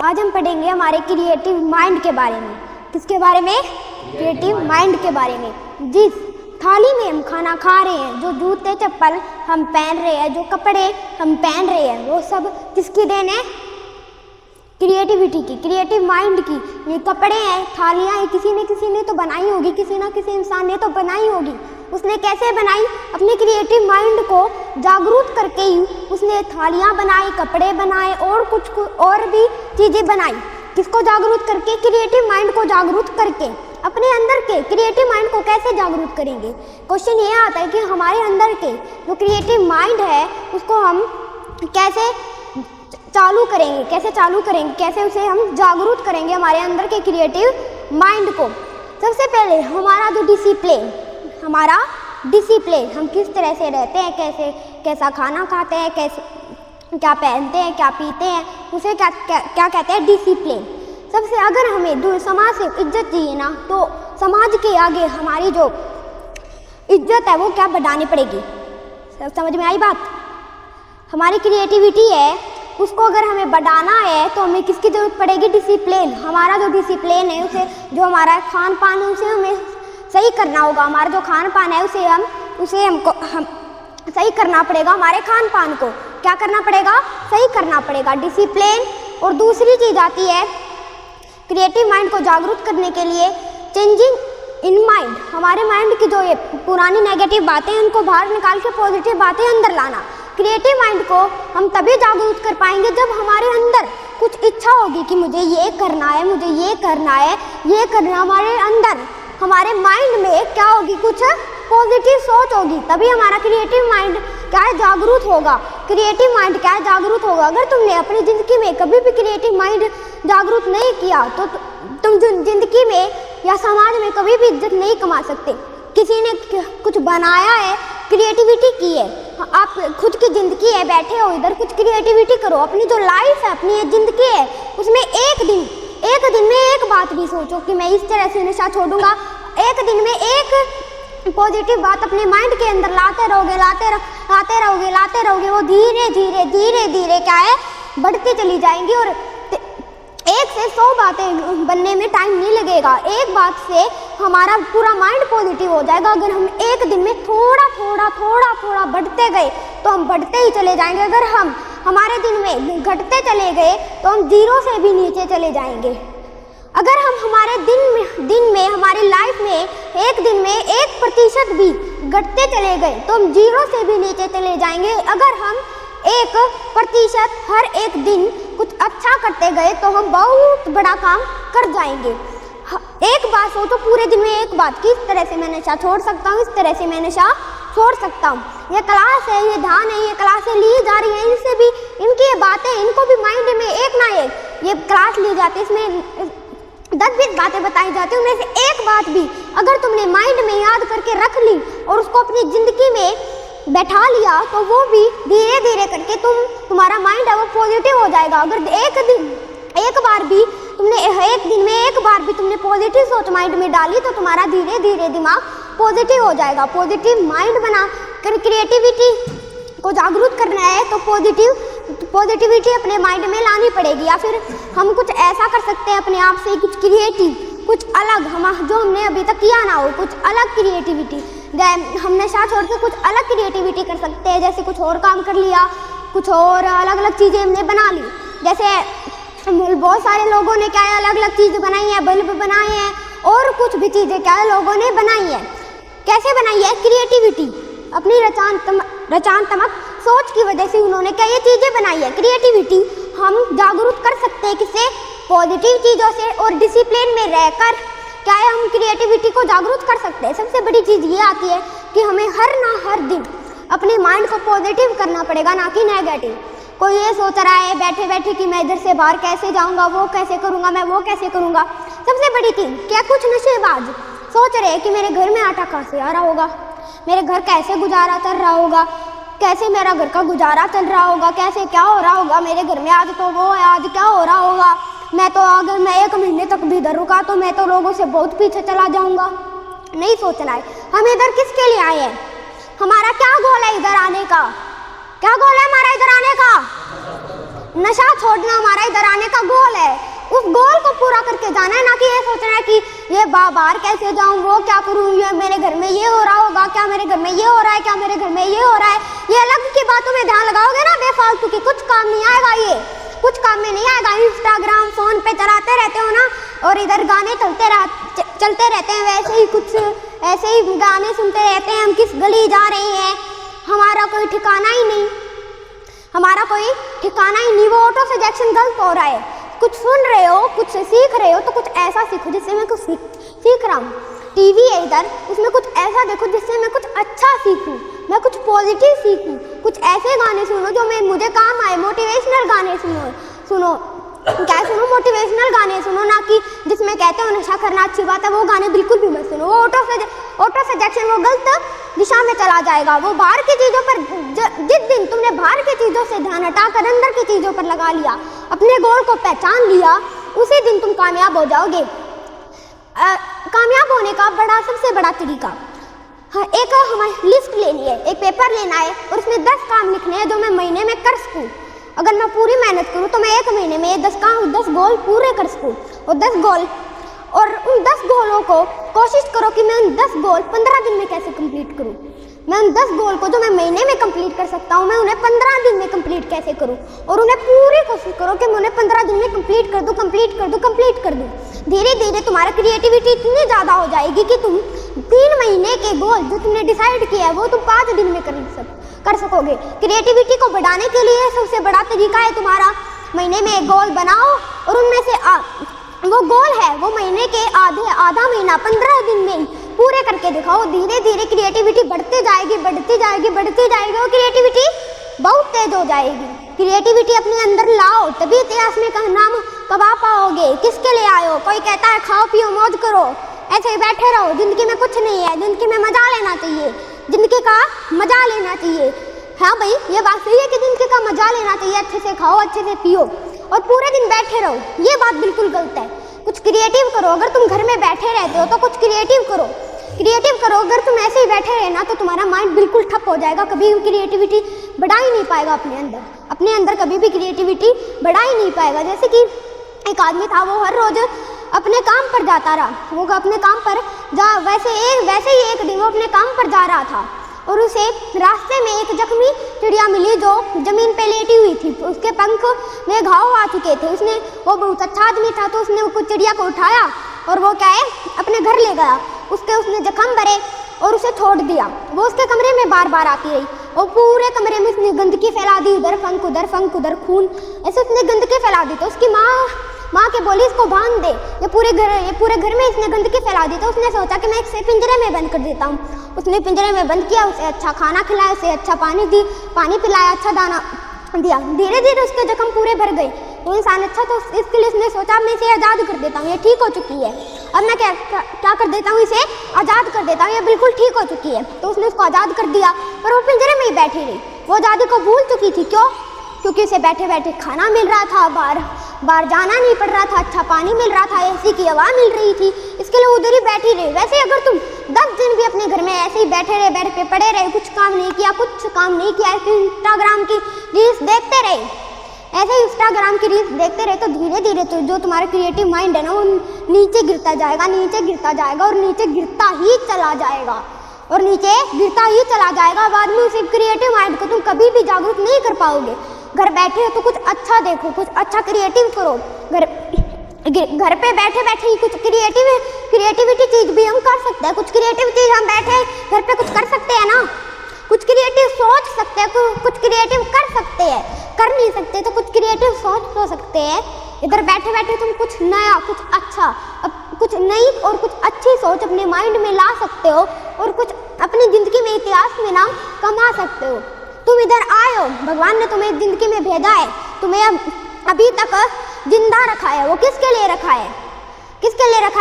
आज हम पढ़ेंगे हमारे क्रिएटिव माइंड के बारे में। किसके बारे में? क्रिएटिव माइंड के बारे में। जिस थाली में हम खाना खा रहे हैं, जो जूते चप्पल हम पहन रहे हैं, जो कपड़े हम पहन रहे हैं, वो सब किसकी देन है? क्रिएटिविटी की, क्रिएटिव माइंड की। ये कपड़े हैं, थालियाँ हैं, किसी ने तो बनाई होगी, किसी ना किसी इंसान ने तो बनाई होगी। उसने कैसे बनाई? अपने क्रिएटिव माइंड को जागरूक करके ही उसने थालियाँ बनाई, कपड़े बनाए और कुछ और भी चीज़ें बनाई। किसको जागरूक करके? क्रिएटिव माइंड को जागरूक करके। अपने अंदर के क्रिएटिव माइंड को कैसे जागरूक करेंगे? क्वेश्चन ये आता है कि हमारे अंदर के जो क्रिएटिव माइंड है उसको हम कैसे चालू करेंगे, कैसे उसे हम जागरूक करेंगे हमारे अंदर के क्रिएटिव माइंड को। सबसे पहले हमारा जो डिसिप्लिन, हम किस तरह से रहते हैं, कैसा खाना खाते हैं, क्या पहनते हैं, क्या पीते हैं, उसे क्या कहते हैं? डिसिप्लिन। सबसे अगर हमें समाज से इज्जत चाहिए ना, तो समाज के आगे हमारी जो इज्जत है वो क्या बढ़ानी पड़ेगी? सब समझ में आई बात? हमारी क्रिएटिविटी है, उसको अगर हमें बढ़ाना है तो हमें किसकी ज़रूरत पड़ेगी? डिसिप्लिन। हमारा जो डिसिप्लिन है उसे, जो हमारा खान पान है उसे हमें सही करना होगा। हमारा जो खान पान है उसे हमको सही करना पड़ेगा। हमारे खान पान को क्या करना पड़ेगा? सही करना पड़ेगा, डिसिप्लिन। और दूसरी चीज़ आती है क्रिएटिव माइंड को जागरूक करने के लिए, चेंजिंग इन माइंड। हमारे माइंड की जो ये पुरानी नेगेटिव बातें हैं उनको बाहर निकाल के पॉजिटिव बातें अंदर लाना। क्रिएटिव माइंड को हम तभी जागरूक कर पाएंगे जब हमारे अंदर कुछ इच्छा होगी कि मुझे ये करना है, मुझे ये करना है, ये करना। हमारे अंदर, हमारे माइंड में क्या होगी? कुछ पॉजिटिव सोच होगी, तभी हमारा क्रिएटिव माइंड क्या है? जागरूक होगा। क्रिएटिव माइंड क्या है? जागरूक होगा। अगर तुमने अपनी ज़िंदगी में कभी भी क्रिएटिव माइंड जागरूक नहीं किया तो तुम ज़िंदगी में या समाज में कभी भी इज्जत नहीं कमा सकते। किसी ने कुछ बनाया है, क्रिएटिविटी की है, आप खुद की ज़िंदगी है, बैठे हो इधर, कुछ क्रिएटिविटी करो। अपनी जो लाइफ है, अपनी ज़िंदगी है, उसमें एक दिन में एक बात भी सोचो कि मैं इस तरह से नशा छोड़ूंगा। एक दिन में एक पॉजिटिव बात अपने माइंड के अंदर लाते रहोगे, वो धीरे धीरे क्या है? बढ़ती चली जाएंगी। और 1 से 100 बातें बनने में टाइम नहीं लगेगा। एक बात से हमारा पूरा माइंड पॉजिटिव हो जाएगा। अगर हम एक दिन में थोड़ा बढ़ते गए तो हम बढ़ते ही चले जाएंगे। अगर हम हमारे दिन में घटते चले गए तो हम 0 से भी नीचे चले जाएंगे। अगर हम हमारे दिन में हमारी लाइफ में एक दिन में 1% भी घटते चले गए तो हम 0 से भी नीचे चले जाएंगे। अगर हम 1% हर एक दिन कुछ अच्छा करते गए तो हम बहुत बड़ा काम कर जाएंगे। एक बात सोचो, पूरे दिन में एक बात कि इस तरह से मैं नशा छोड़ सकता हूँ, इस तरह से मैं नशा छोड़ सकता हूँ। ये क्लास है, ये ध्यान है, ये क्लासें ली जा रही हैं, इनसे भी इनकी ये बातें, इनको भी माइंड में एक ना एक ये क्लास ली जाती है, इसमें 10-20 बातें बताई जाती हैं। उनमें से एक बात भी अगर तुमने माइंड में याद करके रख ली और उसको अपनी ज़िंदगी में बैठा लिया तो वो भी धीरे धीरे करके तुम्हारा माइंड है वो पॉजिटिव हो जाएगा। अगर एक दिन में एक बार भी तुमने पॉजिटिव सोच माइंड में डाली तो तुम्हारा धीरे धीरे दिमाग पॉजिटिव हो जाएगा। पॉजिटिव माइंड बना कर क्रिएटिविटी को जागरूक करना है तो पॉजिटिविटी अपने माइंड में लानी पड़ेगी। या फिर हम कुछ ऐसा कर सकते हैं अपने आप से, कुछ क्रिएटिव, कुछ अलग, जो हमने अभी तक किया ना हो, कुछ अलग क्रिएटिविटी। हम नशा छोड़ के कुछ अलग क्रिएटिविटी कर सकते हैं, जैसे कुछ और काम कर लिया, कुछ और अलग चीज़ें हमने बना ली। जैसे बहुत सारे लोगों ने क्या है, अलग चीज़ें बनाई हैं, बल्ब बनाए हैं और कुछ भी चीज़ें क्या है लोगों ने बनाई है। कैसे बनाई है? क्रिएटिविटी, अपनी रचनात्मक सोच की वजह से उन्होंने क्या ये चीज़ें बनाई है। क्रिएटिविटी हम जागरूक कर सकते हैं किससे? पॉजिटिव चीज़ों से। और डिसिप्लिन में रहकर क्या है, हम क्रिएटिविटी को जागरूक कर सकते हैं। सबसे बड़ी चीज़ ये आती है कि हमें हर दिन अपने माइंड को पॉजिटिव करना पड़ेगा, ना कि नेगेटिव। कोई ये सोच रहा है बैठे बैठे कि मैं इधर से बाहर कैसे जाऊंगा, वो कैसे करूंगा, मैं वो कैसे करूंगा। सबसे बड़ी चीज़ क्या, कुछ नशेबाज सोच रहे हैं कि मेरे घर में आटा कहाँ से आ रहा होगा, मेरे घर कैसे गुजारा चल रहा होगा, कैसे मेरा घर का गुजारा चल रहा होगा, कैसे क्या हो रहा होगा मेरे घर में, आज तो वो है, आज क्या हो रहा होगा। मैं तो अगर मैं 1 महीने तक भी इधर रुका तो मैं तो लोगों से बहुत पीछे चला जाऊंगा। नहीं सोचना है। हम इधर किसके लिए आए हैं? हमारा क्या गोल है इधर आने का? क्या गोल है हमारा इधर आने का? नशा छोड़ना हमारा इधर आने का गोल है। उस गोल को पूरा करके जाना है, ना कि ये सोचना है कि ये बाहर कैसे जाऊं, वो क्या करूं, ये मेरे घर में ये हो रहा होगा, क्या मेरे घर में ये हो रहा है, क्या मेरे घर में ये हो रहा है। ये अलग की बातों में ध्यान लगाओगे ना बेफालतू की, कुछ काम नहीं आएगा, ये कुछ काम में नहीं आएगा। इंस्टाग्राम फोन पे चलाते रहते हो ना, और इधर गाने चलते रहते हैं, वैसे ही कुछ ऐसे ही गाने सुनते रहते हैं। हम किस गली जा रहे हैं, हमारा कोई ठिकाना ही नहीं, हमारा कोई ठिकाना ही नहीं। वो ऑटो सजेशन गलत हो रहा है। कुछ सुन रहे हो, कुछ सीख रहे हो, तो कुछ ऐसा सीखो जिससे मैं कुछ सीख रहा हूँ। टीवी है इधर, उसमें कुछ ऐसा देखो जिससे मैं कुछ अच्छा सीखूं, मैं कुछ पॉजिटिव सीखूं। कुछ ऐसे गाने सुनो जो मुझे काम आए, मोटिवेशनल गाने सुनो क्या सुनो, मोटिवेशनल गाने सुनो, ना कि जिसमें कहते हो नशा करना अच्छी बात है, वो गाने बिल्कुल भी मत सुनो। वो ऑटो सजेशन वो गलत दिशा में चला जाएगा। वो बाहर की चीज़ों पर, जिस दिन तुमने बाहर की चीज़ों से ध्यान हटाकर अंदर की चीज़ों पर लगा लिया, अपने गोल को पहचान लिया, उसी दिन तुम कामयाब हो जाओगे। कामयाब होने का सबसे बड़ा तरीका, एक हमारी लिस्ट लेनी है, एक पेपर लेना है और उसमें 10 काम लिखने हैं जो मैं महीने में कर सकूँ। अगर मैं पूरी मेहनत करूँ तो मैं 1 महीने में 10 गोल पूरे कर सकूँ। और 10 गोल, और उन 10 गोलों को कोशिश करो कि मैं उन 10 गोल 15 दिन में कैसे कंप्लीट करूँ। मैं उन 10 गोल को जो मैं महीने में कंप्लीट कर सकता हूँ, मैं उन्हें 15 दिन में कंप्लीट कैसे करूँ। और उन्हें पूरी कोशिश करो कि मैं उन्हें 15 दिन में कंप्लीट कर दूँ। धीरे धीरे तुम्हारा क्रिएटिविटी इतनी ज़्यादा हो जाएगी कि तुम 3 महीने के गोल जो तुमने डिसाइड किया है वो तुम 5 दिन में कर सकोगे। क्रिएटिविटी को बढ़ाने के लिए सबसे बड़ा तरीका है तुम्हारा, महीने में एक गोल बनाओ और उनमें से वो गोल है वो महीने के आधा महीना 15 दिन में ही पूरे करके दिखाओ। धीरे धीरे क्रिएटिविटी बढ़ती जाएगी और क्रिएटिविटी बहुत तेज हो जाएगी। क्रिएटिविटी अपने अंदर लाओ, तभी इतिहास में नाम कमा पाओगे। किसके लिए आए हो? कोई कहता है खाओ पियो मौज करो, ऐसे ही बैठे रहो, जिंदगी में कुछ नहीं है, जिंदगी में मजा लेना चाहिए, जिंदगी का मजा लेना चाहिए। हाँ भाई, ये बात सही है कि जिंदगी का मजा लेना चाहिए, अच्छे से खाओ, अच्छे से पियो और पूरे दिन बैठे रहो, ये बात बिल्कुल गलत है। कुछ क्रिएटिव करो। अगर तुम घर में बैठे रहते हो तो कुछ क्रिएटिव करो। अगर तुम ऐसे ही बैठे रहे ना तो तुम्हारा माइंड बिल्कुल ठप हो जाएगा, कभी भी क्रिएटिविटी बढ़ा ही नहीं पाएगा अपने अंदर कभी भी क्रिएटिविटी बढ़ा ही नहीं पाएगा। जैसे कि एक आदमी था, वो हर रोज अपने काम पर जाता रहा, वो अपने काम पर वैसे ही एक दिन वो अपने काम पर जा रहा था और उसे रास्ते में एक जख्मी चिड़िया मिली जो जमीन पे लेटी हुई थी। उसके पंख में घाव आ चुके थे। वो बहुत अच्छा आदमी था तो उसने कुछ चिड़िया को उठाया और वो क्या है अपने घर ले गया। उसने जख्म भरे और उसे छोड़ दिया। वो उसके कमरे में बार बार आती रही और पूरे कमरे में उसने गंदगी फैला दी, उधर फंक उधर खून, ऐसे उसने गंदगी फैला दी। तो उसकी माँ के बोली इसको बांध दे, ये पूरे घर में इसने गंदगी फैला दी। तो उसने सोचा कि मैं इसे पिंजरे में बंद कर देता हूँ। उसने पिंजरे में बंद किया, उसे अच्छा खाना खिलाया, उसे अच्छा पानी पिलाया, अच्छा दाना दिया। धीरे धीरे उसके जख्म पूरे भर गए। वो इंसान अच्छा, तो इसके लिए उसने सोचा मैं इसे आज़ाद कर देता हूँ, ये ठीक हो चुकी है। अब मैं क्या कर देता हूँ, इसे आज़ाद कर देता हूँ, ये बिल्कुल ठीक हो चुकी है। तो उसने उसको आज़ाद कर दिया, पर वो पिंजरे में ही बैठी रही। वो आज़ादी को भूल चुकी थी। क्यों? क्योंकि उसे बैठे बैठे खाना मिल रहा था, बाहर जाना नहीं पड़ रहा था, अच्छा पानी मिल रहा था, एसी की हवा मिल रही थी, इसके लिए उधर ही बैठी रही। वैसे अगर तुम 10 दिन भी अपने घर में ऐसे ही बैठे रहे, बेड पे पड़े रहे, कुछ काम नहीं किया, इंस्टाग्राम की रील्स देखते रहे, तो धीरे धीरे तो जो तुम्हारा क्रिएटिव माइंड है ना वो नीचे गिरता जाएगा और नीचे गिरता ही चला जाएगा। बाद में उस क्रिएटिव माइंड को तुम कभी भी जागरूक नहीं कर पाओगे। घर बैठे हो तो कुछ अच्छा देखो, कुछ अच्छा क्रिएटिव करो। घर पे बैठे बैठे ही कुछ क्रिएटिविटी चीज भी हम कर सकते हैं। कुछ क्रिएटिव चीज हम बैठे घर पे कुछ कर सकते हैं ना, कुछ क्रिएटिव सोच सकते हैं, कुछ क्रिएटिव कर सकते हैं। कर नहीं सकते तो कुछ क्रिएटिव सोच सकते हैं। इधर बैठे बैठे तुम कुछ नया, कुछ अच्छा, कुछ नई और कुछ अच्छी सोच अपने माइंड में ला सकते हो और कुछ अपनी जिंदगी में इतिहास में नाम कमा सकते हो। तुम इधर आए हो, भगवान ने तुम्हें जिंदगी में भेजा है, तुम्हें अभी तक जिंदा रखा है। वो किसके लिए रखा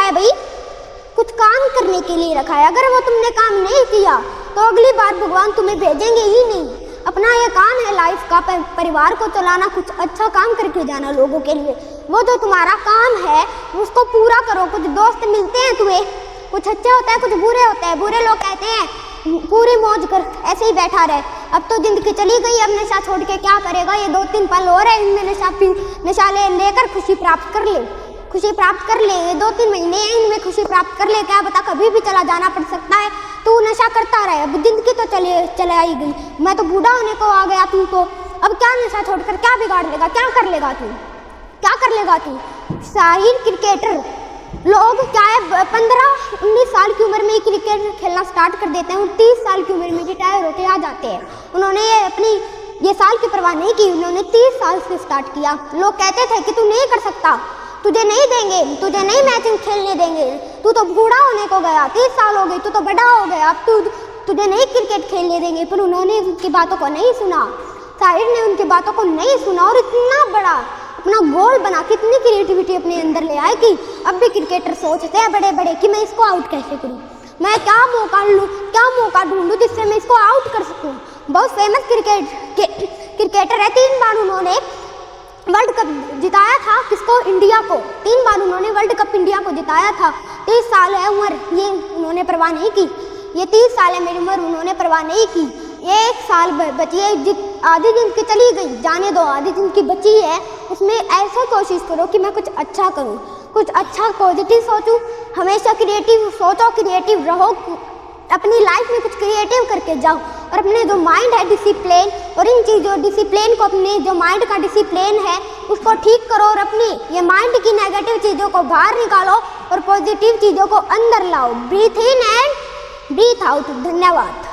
है भाई? कुछ काम करने के लिए रखा है। अगर वो तुमने काम नहीं किया तो अगली बार भगवान तुम्हें भेजेंगे ही नहीं। अपना ये काम है लाइफ का, परिवार को चलाना, कुछ अच्छा काम करके जाना लोगों के लिए। वो जो तुम्हारा काम है उसको पूरा करो। कुछ दोस्त मिलते हैं तुम्हें, कुछ अच्छे होते हैं, कुछ बुरे होते हैं। बुरे लोग कहते हैं पूरी मौज कर, ऐसे ही बैठा रहे। अब तो ज़िंदगी चली गई, अब नशा छोड़ के क्या करेगा, ये 2-3 पल और है, इनमें नशा लेकर खुशी प्राप्त कर ले, खुशी प्राप्त कर ले। ये 2-3 महीने हैं, इनमें खुशी प्राप्त कर ले, क्या पता कभी भी चला जाना पड़ सकता है। तू नशा करता रहे, अब ज़िंदगी तो चले आई गई, मैं तो बूढ़ा होने को आ गया, तू तो अब क्या नशा छोड़कर क्या बिगाड़ लेगा, क्या कर लेगा तू, क्या कर लेगा तू। शाहीन क्रिकेटर लोग क्या है 15-19 साल की उम्र में ही क्रिकेट खेलना स्टार्ट कर देते हैं, 30 साल की उम्र में रिटायर होके आ जाते हैं। उन्होंने ये साल की परवाह नहीं की, उन्होंने 30 साल से स्टार्ट किया। लोग कहते थे कि तू नहीं कर सकता, तुझे नहीं देंगे, तुझे नहीं मैचिंग खेलने देंगे, तू तो बूढ़ा होने को गया, 30 साल हो गई, तू तो बड़ा हो गया, अब तुझे नहीं क्रिकेट खेलने देंगे। पर उन्होंने उनकी बातों को नहीं सुना, शाहिर ने उनकी बातों को नहीं सुना और इतना बड़ा अपना गोल बना के इतनी क्रिएटिविटी अपने अंदर ले आए कि अब भी क्रिकेटर सोचते हैं बड़े बड़े कि मैं इसको आउट कैसे करूं, मैं क्या मौका ढूंढूं जिससे मैं इसको आउट कर सकूं। बहुत फेमस क्रिकेटर है, 3 बार उन्होंने वर्ल्ड कप जिताया था, किसको, इंडिया को। 3 बार उन्होंने वर्ल्ड कप इंडिया को जिताया था। 30 साल है उम्र, ये उन्होंने परवाह नहीं की, ये 30 साल है मेरी उम्र, उन्होंने परवाह नहीं की। 1 साल बची है, आधी जिंदगी चली गई, जाने दो, आधी जिंदगी बची है, उसमें ऐसा कोशिश करो कि मैं कुछ अच्छा करूं, कुछ अच्छा पॉजिटिव सोचूं, हमेशा क्रिएटिव सोचो, क्रिएटिव रहो, अपनी लाइफ में कुछ क्रिएटिव करके जाओ और अपने जो माइंड है डिसिप्लिन, और इन चीज़ों डिसिप्लिन को, अपने जो माइंड का डिसिप्लिन है उसको ठीक करो और अपनी ये माइंड की नेगेटिव चीज़ों को बाहर निकालो और पॉजिटिव चीज़ों को अंदर लाओ। Breathe in and breathe out. धन्यवाद।